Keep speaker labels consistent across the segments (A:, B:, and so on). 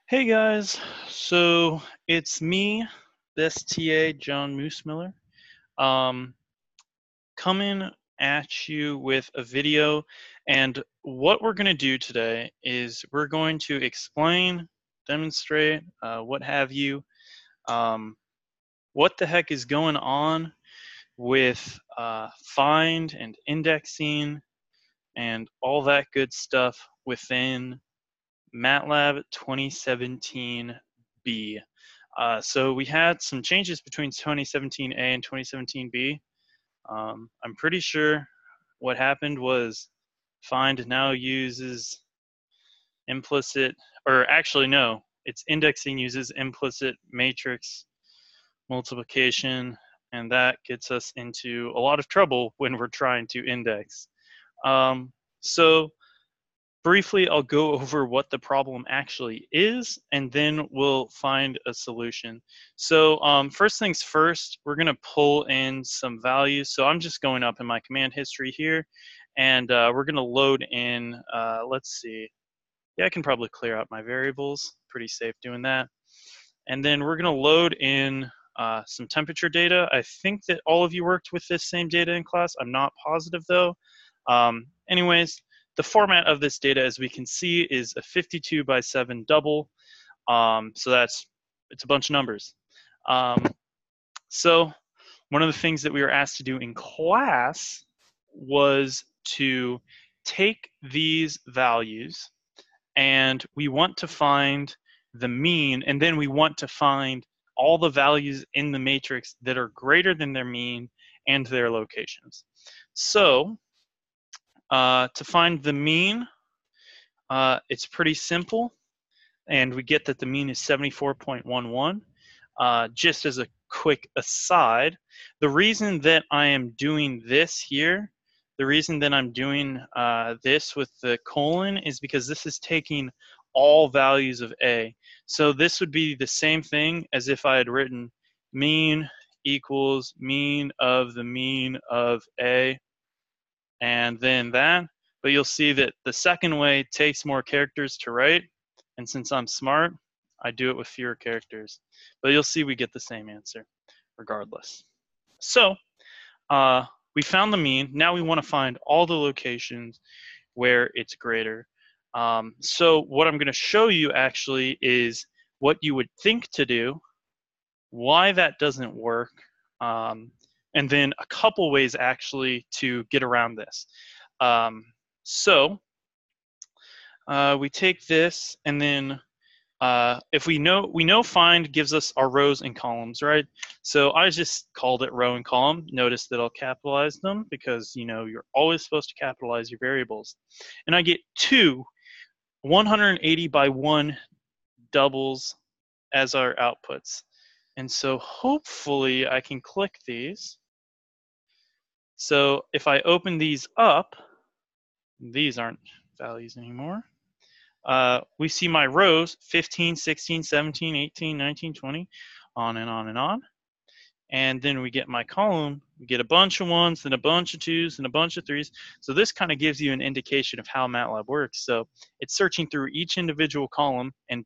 A: Hey guys, so it's me, this TA, John Moosemiller, um, coming at you with a video. And what we're going to do today is we're going to explain, demonstrate, what have you, um, what the heck is going on with find and indexing and all that good stuff within MATLAB 2017B. So we had some changes between 2017A and 2017B. I'm pretty sure what happened was find now uses implicit, or actually no, it's indexing uses implicit matrix multiplication, and that gets us into a lot of trouble when we're trying to index. So briefly, I'll go over what the problem actually is, and then we'll find a solution. So first things first, we're going to pull in some values. So I'm just going up in my command history here, and we're going to load in, let's see. Yeah, I can probably clear out my variables. Pretty safe doing that. And then we're going to load in some temperature data. I think that all of you worked with this same data in class. I'm not positive, though. Anyways, the format of this data, as we can see, is a 52 by 7 double. So it's a bunch of numbers. So one of the things that we were asked to do in class was to take these values, and we want to find the mean, and then we want to find all the values in the matrix that are greater than their mean and their locations. So to find the mean, it's pretty simple, and we get that the mean is 74.11. Just as a quick aside, the reason that I am doing this here, the reason that I'm doing this with the colon is because this is taking all values of A. So this would be the same thing as if I had written mean equals mean of the mean of A, and then that. But you'll see that the second way takes more characters to write, and since I'm smart, I do it with fewer characters. But you'll see we get the same answer regardless. So we found the mean. Now we want to find all the locations where it's greater. So what I'm going to show you actually is what you would think to do, why that doesn't work, and then a couple ways actually to get around this. So we take this, and then if we know find gives us our rows and columns, right? So I just called it row and column. Notice that I'll capitalize them because you're always supposed to capitalize your variables. And I get two 180 by 1 doubles as our outputs. And so hopefully I can click these. So if I open these up, these aren't values anymore. We see my rows 15, 16, 17, 18, 19, 20, on and on and on. And then we get my column, we get a bunch of ones, then a bunch of twos, and a bunch of threes. So this kind of gives you an indication of how MATLAB works. So it's searching through each individual column and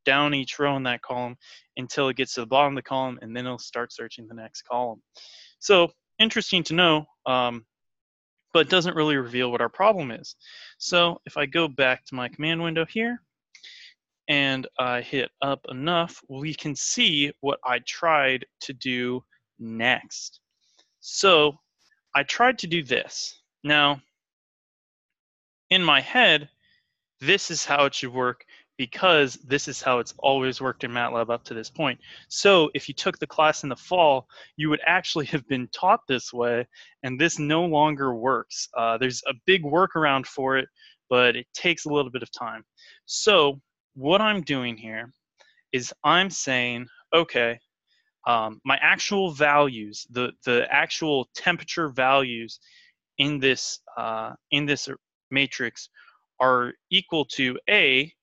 A: down each row in that column until it gets to the bottom of the column, and then it'll start searching the next column. So interesting to know, but doesn't really reveal what our problem is. So if I go back to my command window here, and I hit up enough, we can see what I tried to do next. So I tried to do this. Now, in my head, this is how it should work because this is how it's always worked in MATLAB up to this point. So if you took the class in the fall, you would actually have been taught this way, and this no longer works. There's a big workaround for it, but it takes a little bit of time. So what I'm doing here is I'm saying, okay, my actual values, the actual temperature values in this matrix are equal to A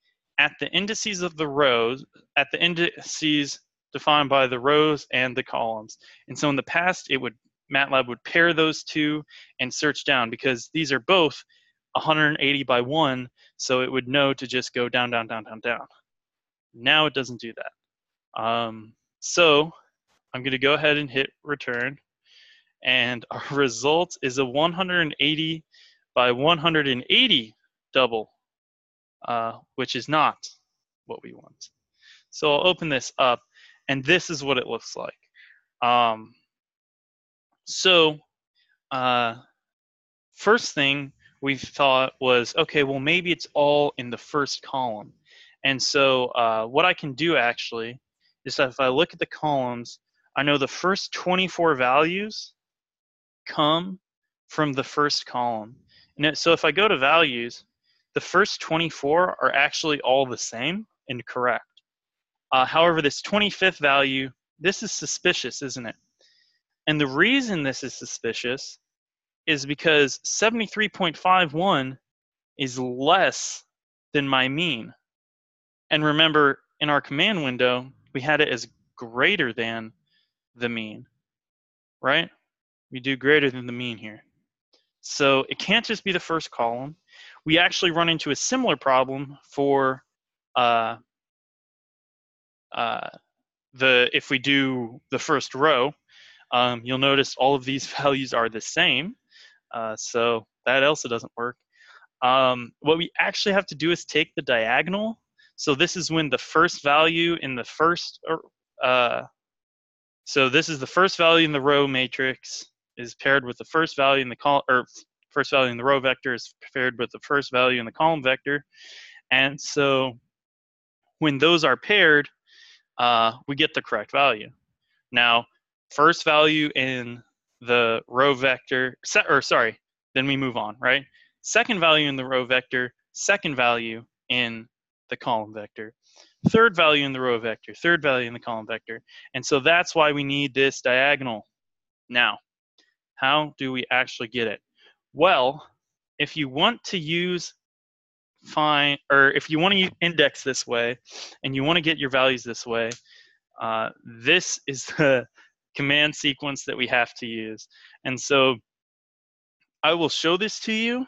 A: at the indices of the rows, at the indices defined by the rows and the columns. And so in the past, MATLAB would pair those two and search down because these are both 180 by 1, so it would know to just go down, down, down, down, down. Now it doesn't do that. So I'm going to go ahead and hit return. And our result is a 180 by 180 double, which is not what we want. So I'll open this up, and this is what it looks like. First thing we thought was, okay, well, maybe it's all in the first column. And so what I can do actually is that if I look at the columns, I know the first 24 values come from the first column. And so if I go to values, the first 24 are actually all the same and correct. However, this 25th value, this is suspicious, isn't it? And the reason this is suspicious is because 73.51 is less than my mean. And remember, in our command window, we had it as greater than the mean, right? We do greater than the mean here. So it can't just be the first column. We actually run into a similar problem for if we do the first row. You'll notice all of these values are the same. So that also doesn't work. What we actually have to do is take the diagonal. So this is when the first value in the first, so this is the first value in the row matrix is paired with the first value in the column, or first value in the row vector is paired with the first value in the column vector. And so when those are paired, we get the correct value. Now, first value in the row vector, then we move on, right? Second value in the row vector, second value in the column vector. Third value in the row vector, third value in the column vector. And so that's why we need this diagonal. Now, how do we actually get it? Well, if you want to if you want to index this way, and you want to get your values this way, this is the command sequence that we have to use. And so I will show this to you,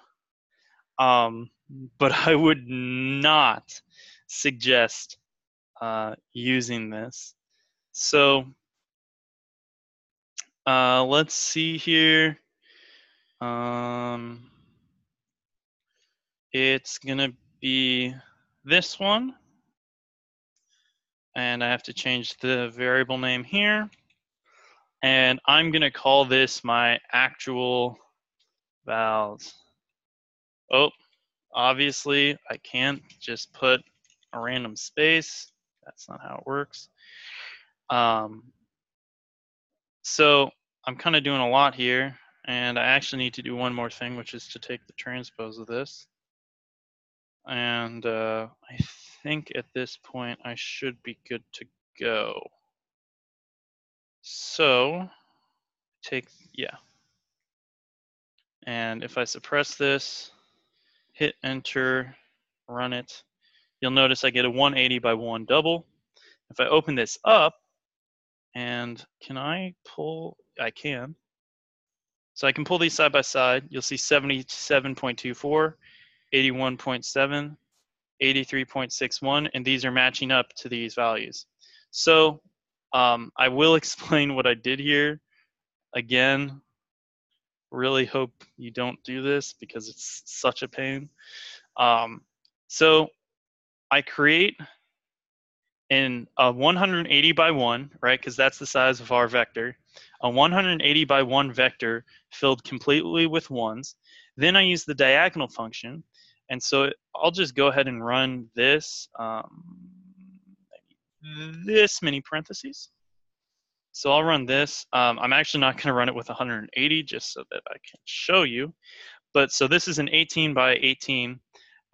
A: but I would not suggest using this. So let's see here. It's gonna be this one, and I have to change the variable name here, and I'm gonna call this my actual vals. Oh, obviously I can't just put a random space. That's not how it works. So I'm kind of doing a lot here, and I actually need to do one more thing, which is to take the transpose of this. And I think at this point I should be good to go. So yeah. And if I suppress this, hit enter, run it, you'll notice I get a 180 by 1 double. If I open this up, and can I pull? I can. So I can pull these side by side. You'll see 77.24, 81.7, 83.61, and these are matching up to these values. So I will explain what I did here. Again, really hope you don't do this because it's such a pain. So I create in a 180 by 1, right, because that's the size of our vector, a 180 by 1 vector filled completely with ones. Then I use the diagonal function, and so I'll just go ahead and run this, this mini parentheses. So I'll run this. I'm actually not going to run it with 180 just so that I can show you. But so this is an 18 by 18.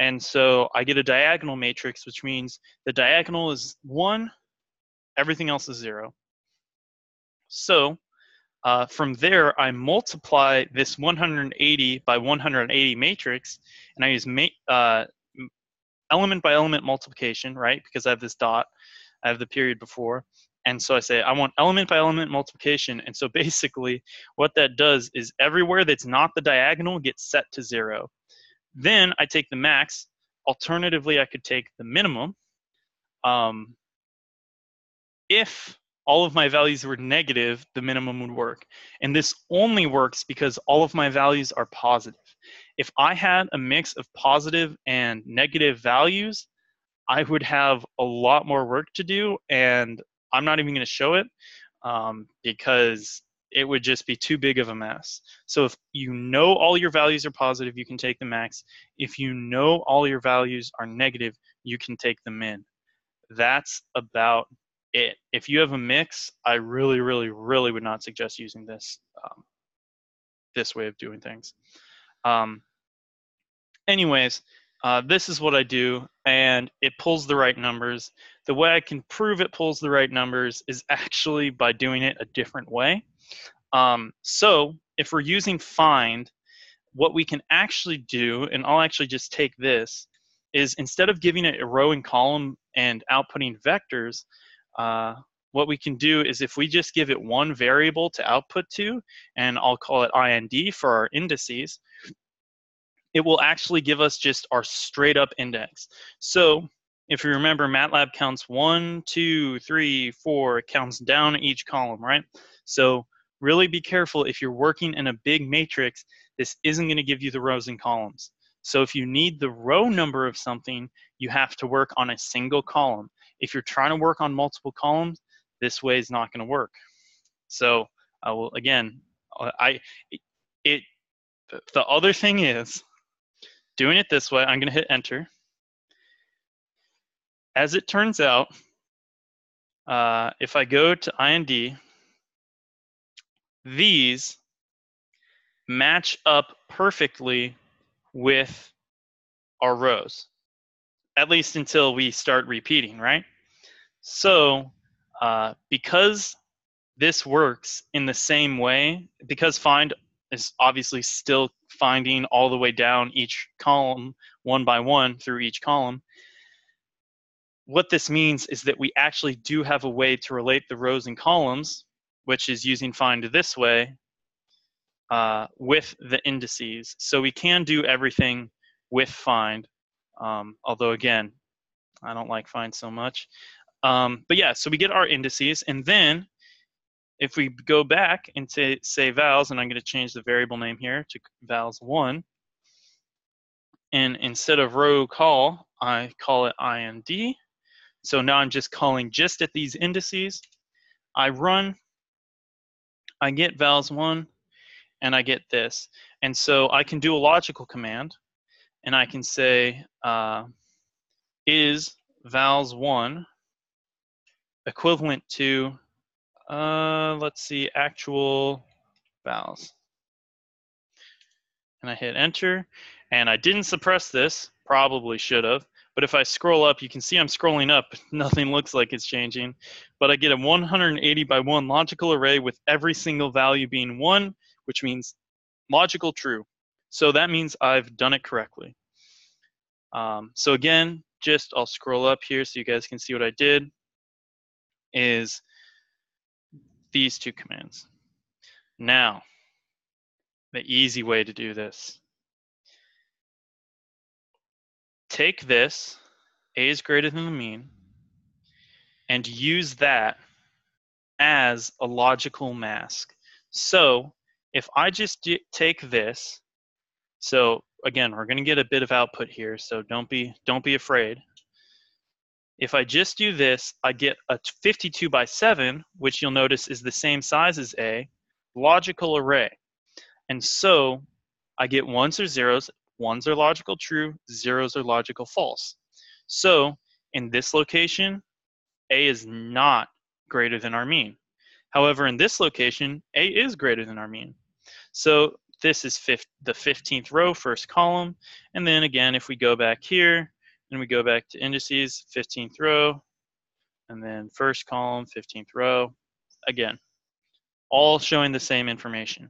A: And so I get a diagonal matrix, which means the diagonal is 1, everything else is 0. So from there, I multiply this 180 by 180 matrix, and I use element by element multiplication, right? Because I have this dot, I have the period before. And so I say, I want element by element multiplication. And so basically what that does is everywhere that's not the diagonal gets set to 0. Then I take the max. Alternatively, I could take the minimum. If all of my values were negative, the minimum would work. And this only works because all of my values are positive. If I had a mix of positive and negative values, I would have a lot more work to do, and I'm not even going to show it because it would just be too big of a mess. So if you know all your values are positive, you can take the max. If you know all your values are negative, you can take the min. That's about it. If you have a mix, I really, really, really would not suggest using this way of doing things. Anyways, this is what I do, and it pulls the right numbers. The way I can prove it pulls the right numbers is actually by doing it a different way. So if we're using find, what we can actually do, and I'll actually just take this, is instead of giving it a row and column and outputting vectors, what we can do is if we just give it one variable to output to, and I'll call it IND for our indices, it will actually give us just our straight up index. So if you remember, MATLAB counts 1, 2, 3, 4, it counts down each column, right? So really be careful if you're working in a big matrix, this isn't going to give you the rows and columns. So if you need the row number of something, you have to work on a single column. If you're trying to work on multiple columns, this way is not going to work. So I will, again, the other thing is, doing it this way, I'm going to hit enter. As it turns out, if I go to IND, these match up perfectly with our rows, at least until we start repeating, right? So because this works in the same way, because find is obviously still finding all the way down each column one by one through each column, what this means is that we actually do have a way to relate the rows and columns, which is using find this way, with the indices. So we can do everything with find, although again, I don't like find so much. But yeah, so we get our indices, and then if we go back and say vals, and I'm going to change the variable name here to vals1, and instead of row call, I call it IND. So now I'm just calling just at these indices. I run, I get vals1, and I get this. And so I can do a logical command, and I can say, is vals1 equivalent to, let's see, actual vals. And I hit enter, and I didn't suppress this, probably should have, but if I scroll up, you can see I'm scrolling up, nothing looks like it's changing, but I get a 180 by 1 logical array with every single value being 1, which means logical true. So that means I've done it correctly. So again, just I'll scroll up here so you guys can see what I did, is these two commands. Now, the easy way to do this. Take this, A is greater than the mean, and use that as a logical mask. So if I just take this, so again, we're going to get a bit of output here, so don't be afraid. If I just do this, I get a 52 by 7, which you'll notice is the same size as A, logical array. And so I get ones or zeros. Ones are logical true, zeros are logical false. So in this location, A is not greater than our mean. However, in this location, A is greater than our mean. So this is the 15th row, first column. And then again, if we go back here and we go back to indices, 15th row, and then first column, 15th row, again, all showing the same information.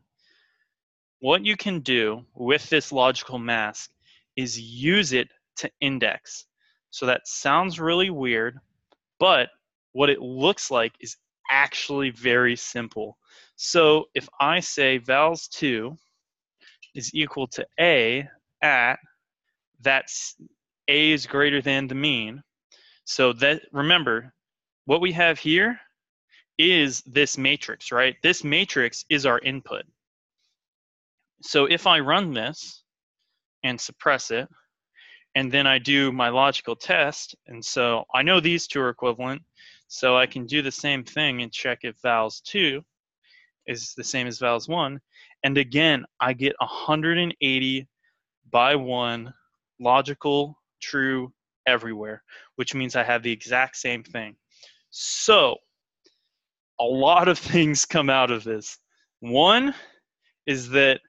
A: What you can do with this logical mask is use it to index. So that sounds really weird, but what it looks like is actually very simple. So if I say vals2 is equal to A at, that's A is greater than the mean. So that, remember, what we have here is this matrix, right? This matrix is our input. So if I run this and suppress it, and then I do my logical test, and so I know these two are equivalent, so I can do the same thing and check if vals 2 is the same as vals 1, and again, I get 180 by 1 logical true everywhere, which means I have the exact same thing. So a lot of things come out of this. One is that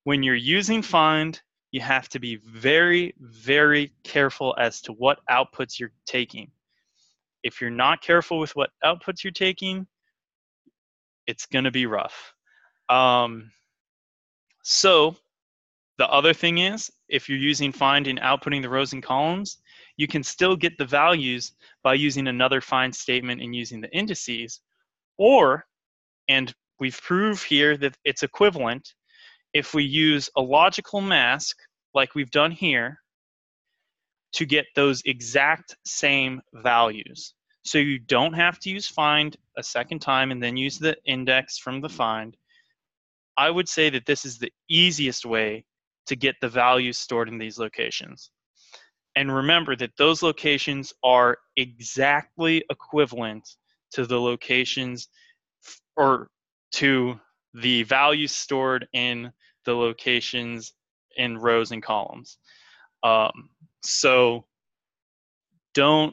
A: when you're using find, you have to be very, very careful as to what outputs you're taking. If you're not careful with what outputs you're taking, it's going to be rough. So the other thing is, if you're using find and outputting the rows and columns, you can still get the values by using another find statement and using the indices, or, and we've proved here that it's equivalent, if we use a logical mask like we've done here to get those exact same values. So you don't have to use find a second time and then use the index from the find. I would say that this is the easiest way to get the values stored in these locations. And remember that those locations are exactly equivalent to the locations or to the values stored in the locations in rows and columns. So don't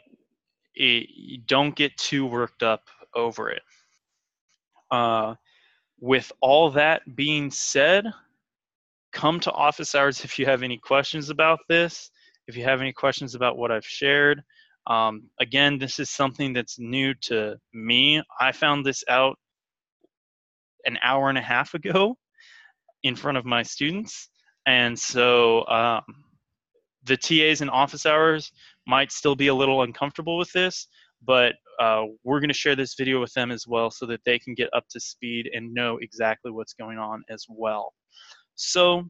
A: get too worked up over it. With all that being said, come to office hours if you have any questions about this, if you have any questions about what I've shared. Again, this is something that's new to me. I found this out an hour and a half ago in front of my students. And so the TAs in office hours might still be a little uncomfortable with this, but we're going to share this video with them as well so that they can get up to speed and know exactly what's going on as well. So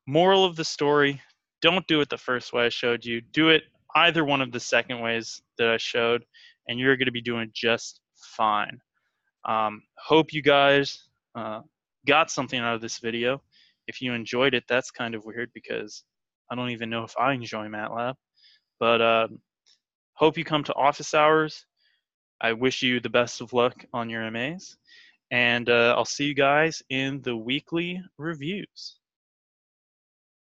A: moral of the story, don't do it the first way I showed you. Do it either one of the second ways that I showed, and you're going to be doing just fine. Hope you guys got something out of this video. If you enjoyed it, that's kind of weird because I don't even know if I enjoy MATLAB. But hope you come to office hours. I wish you the best of luck on your MAs. And I'll see you guys in the weekly reviews.